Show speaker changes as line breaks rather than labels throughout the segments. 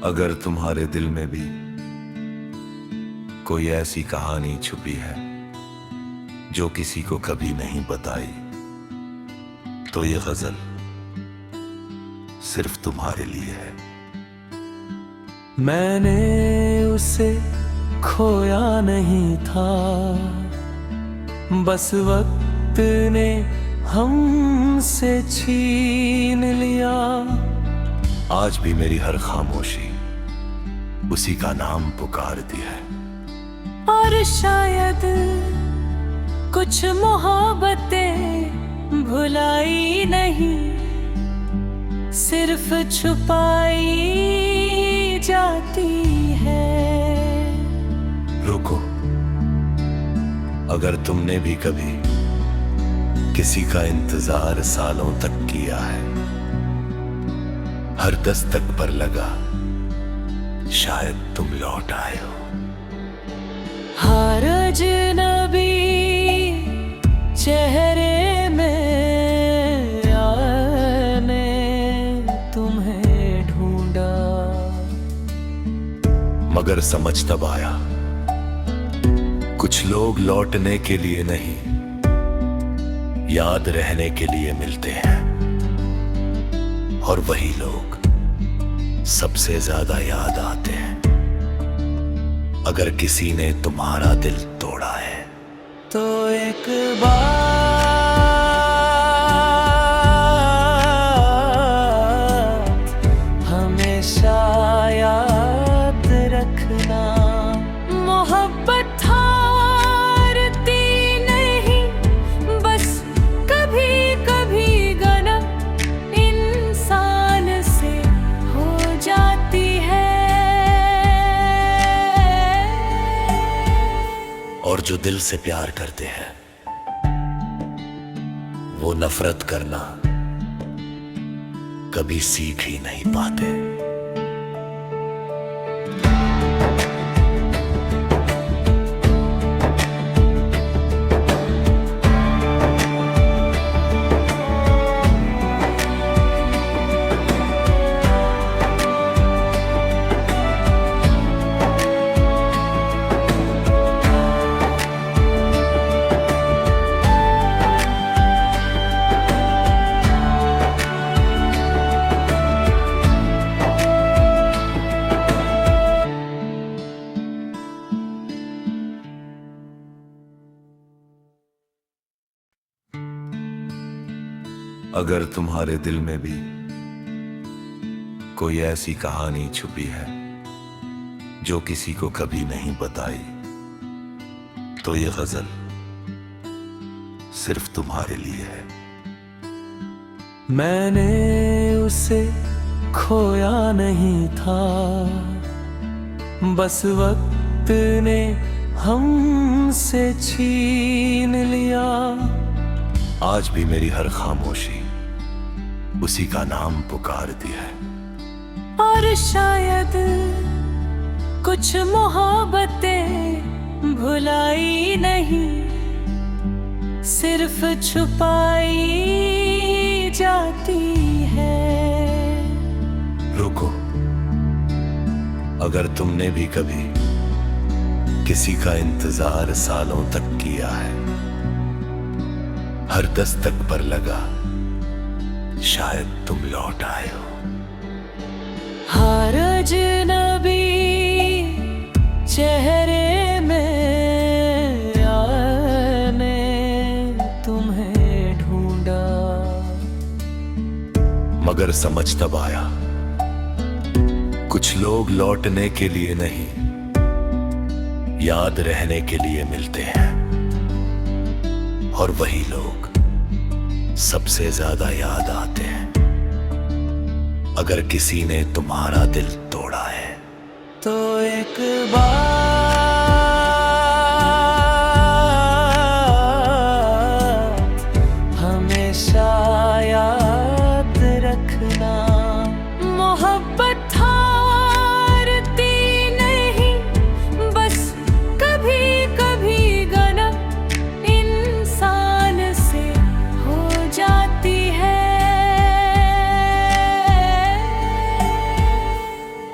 अगर तुम्हारे दिल में भी कोई ऐसी कहानी छुपी है जो किसी को कभी नहीं बताई, तो ये गजल सिर्फ तुम्हारे लिए है।
मैंने उसे खोया नहीं था, बस वक्त ने हमसे छीन लिया।
आज भी मेरी हर खामोशी उसी का नाम पुकारती है।
और शायद कुछ मोहब्बतें भुलाई नहीं, सिर्फ छुपाई जाती है।
रुको, अगर तुमने भी कभी किसी का इंतजार सालों तक किया है, हर दस्तक पर लगा शायद तुम लौट आए हो।
हर अजनबी चेहरे में आने तुम्हें ढूंढा,
मगर समझ तब आया, कुछ लोग लौटने के लिए नहीं, याद रहने के लिए मिलते हैं। और वही लोग सबसे ज्यादा याद आते हैं। अगर किसी ने तुम्हारा दिल तोड़ा है
तो एक बार हमेशा याद रखना, मोहब्बत हारती नहीं, बस कभी कभी गना इंसान से हो जाती है।
और जो दिल से प्यार करते हैं वो नफरत करना कभी सीख ही नहीं पाते। अगर तुम्हारे दिल में भी कोई ऐसी कहानी छुपी है जो किसी को कभी नहीं बताई, तो ये गजल सिर्फ तुम्हारे लिए है।
मैंने उसे खोया नहीं था, बस वक्त ने हमसे छीन लिया।
आज भी मेरी हर खामोशी उसी का नाम पुकारती है।
और शायद कुछ मोहब्बतें भुलाई नहीं, सिर्फ छुपाई जाती है।
रुको, अगर तुमने भी कभी किसी का इंतजार सालों तक किया है, हर दस्तक पर लगा शायद तुम लौट आए हो।
हर अजनबी चेहरे में आने तुम्हें ढूंढा,
मगर समझ तब आया, कुछ लोग लौटने के लिए नहीं, याद रहने के लिए मिलते हैं। और वही लोग सबसे ज्यादा याद आते हैं। अगर किसी ने तुम्हारा दिल तोड़ा है
तो एक बार हमेशा याद रखना, मोहब्बत हारती नहीं, बस कभी कभी गना इंसान से हो जाती है।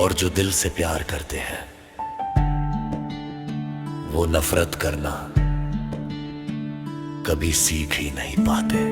और और जो दिल से प्यार करते हैं वो नफरत करना कभी सीख ही नहीं पाते।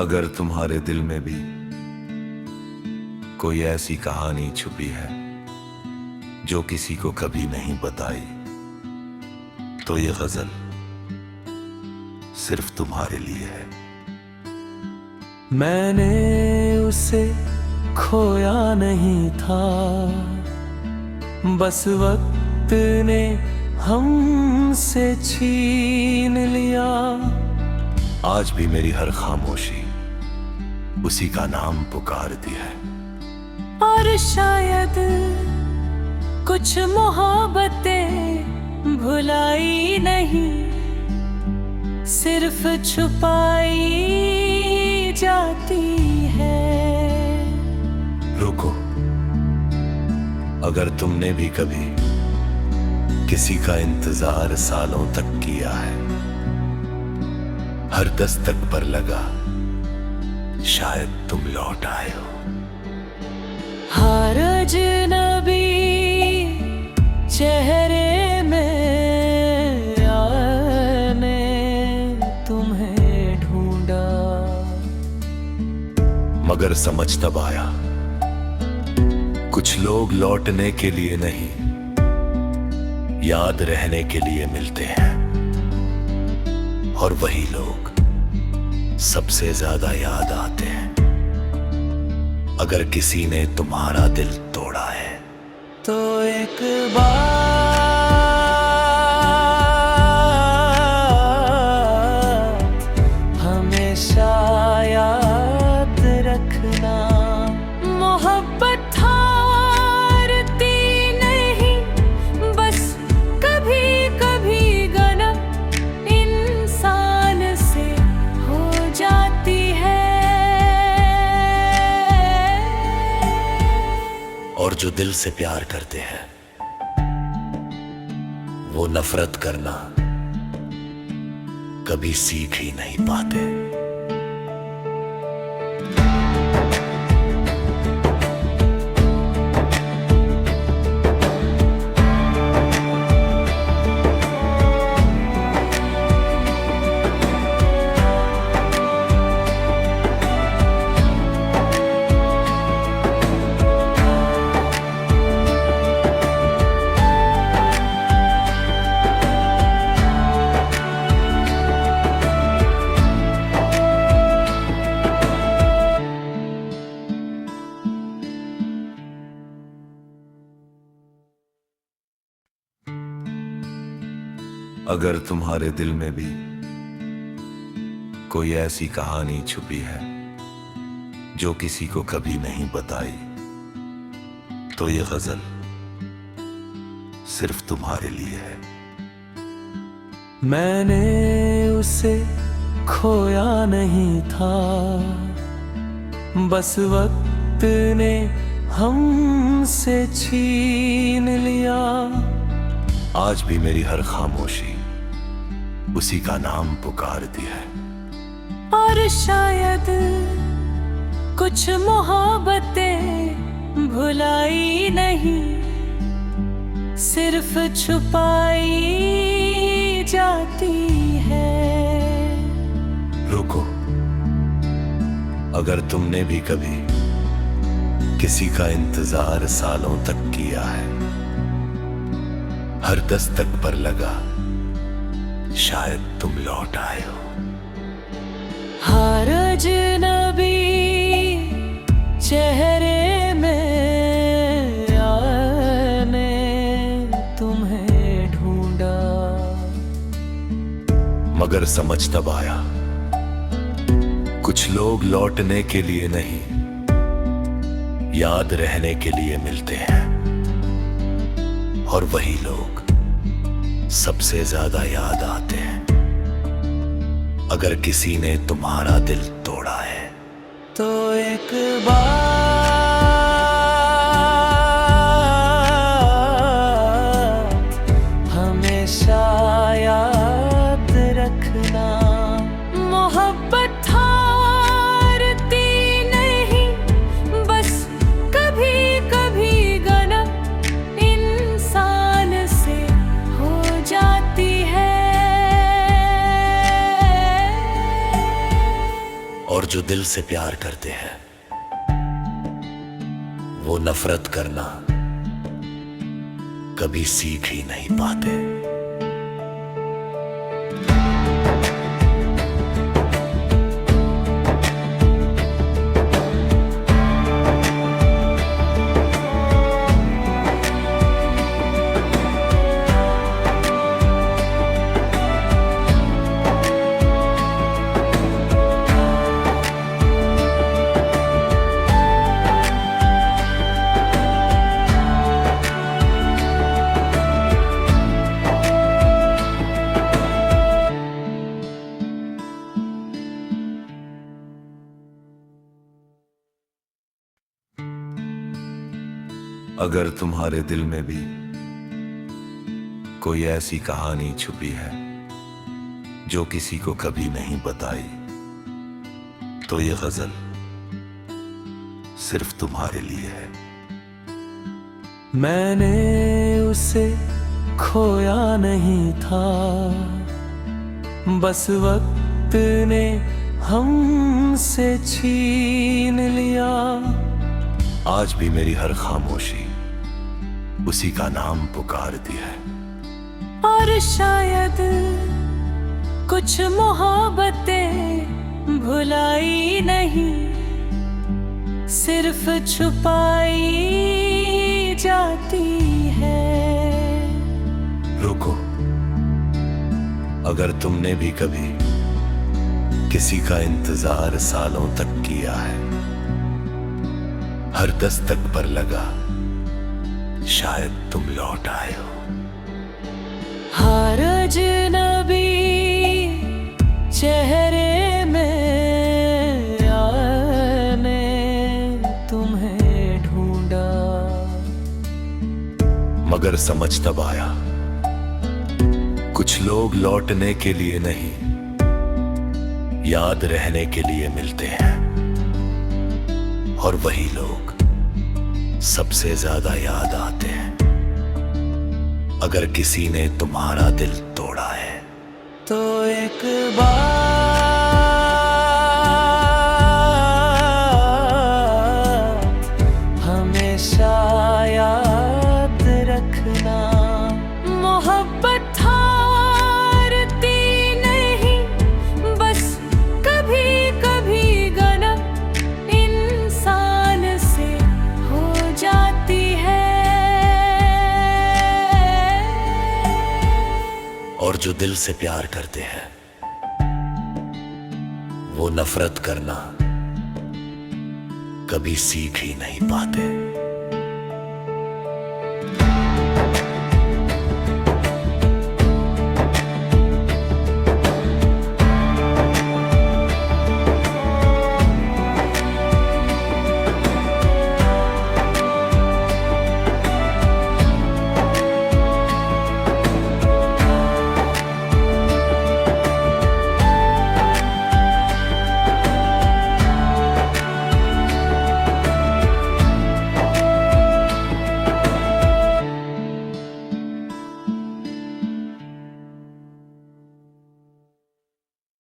अगर तुम्हारे दिल में भी कोई ऐसी कहानी छुपी है जो किसी को कभी नहीं बताई, तो ये गजल सिर्फ तुम्हारे लिए है।
मैंने उसे खोया नहीं था, बस वक्त ने हमसे छीन लिया।
आज भी मेरी हर खामोशी उसी का नाम पुकारती है।
और शायद कुछ मोहब्बतें भुलाई नहीं, सिर्फ छुपाई जाती है।
रुको, अगर तुमने भी कभी किसी का इंतजार सालों तक किया है, हर दस्तक पर लगा शायद तुम लौट आए हो।
हर अजनबी चेहरे में आने तुम्हें ढूंढा,
मगर समझ तब आया कुछ लोग लौटने के लिए नहीं, याद रहने के लिए मिलते हैं। और वही लोग सबसे ज्यादा याद आते हैं। अगर किसी ने तुम्हारा दिल तोड़ा है
तो एक बार हमेशा याद रखना, मोहब्बत हारती नहीं, बस कभी कभी गना इंसान से हो जाती है।
और जो दिल से प्यार करते हैं वो नफरत करना कभी सीख ही नहीं पाते। अगर तुम्हारे दिल में भी कोई ऐसी कहानी छुपी है जो किसी को कभी नहीं बताई, तो ये गजल सिर्फ तुम्हारे लिए है।
मैंने उसे खोया नहीं था, बस वक्त ने हमसे छीन लिया।
आज भी मेरी हर खामोशी उसी का नाम पुकारती है।
और शायद कुछ मोहब्बतें भुलाई नहीं, सिर्फ छुपाई जाती है।
रुको, अगर तुमने भी कभी किसी का इंतजार सालों तक किया है, हर दस्तक पर लगा शायद तुम लौट आए हो।
हर अजनबी चेहरे में आने तुम्हें ढूंढा,
मगर समझ तब आया, कुछ लोग लौटने के लिए नहीं, याद रहने के लिए मिलते हैं। और वही लोग सबसे ज्यादा याद आते हैं। अगर किसी ने तुम्हारा दिल तोड़ा है
तो एक बार हमेशा याद रखना, मोहब्बत हारती नहीं, बस कभी कभी गलत इंसान से हो जाती है।
और जो दिल से प्यार करते हैं वो नफरत करना कभी सीख ही नहीं पाते। अगर तुम्हारे दिल में भी कोई ऐसी कहानी छुपी है जो किसी को कभी नहीं बताई, तो ये गजल सिर्फ तुम्हारे लिए है।
मैंने उसे खोया नहीं था, बस वक्त ने हमसे छीन लिया।
आज भी मेरी हर खामोशी उसी का नाम पुकारती है।
और शायद कुछ मोहब्बतें भुलाई नहीं, सिर्फ छुपाई जाती है।
रुको, अगर तुमने भी कभी किसी का इंतजार सालों तक किया है, हर दस्तक पर लगा शायद तुम लौट आए हो।
हर अजनबी चेहरे में आने तुम्हें ढूंढा,
मगर समझ तब आया, कुछ लोग लौटने के लिए नहीं, याद रहने के लिए मिलते हैं। और वही लोग सबसे ज्यादा याद आते हैं। अगर किसी ने तुम्हारा दिल तोड़ा है
तो एक बार हमेशा याद रखना, मोहब्बत हारती नहीं, बस कभी कभी गलत इंसान से हो जाती है।
और जो दिल से प्यार करते हैं वो नफरत करना कभी सीख ही नहीं पाते।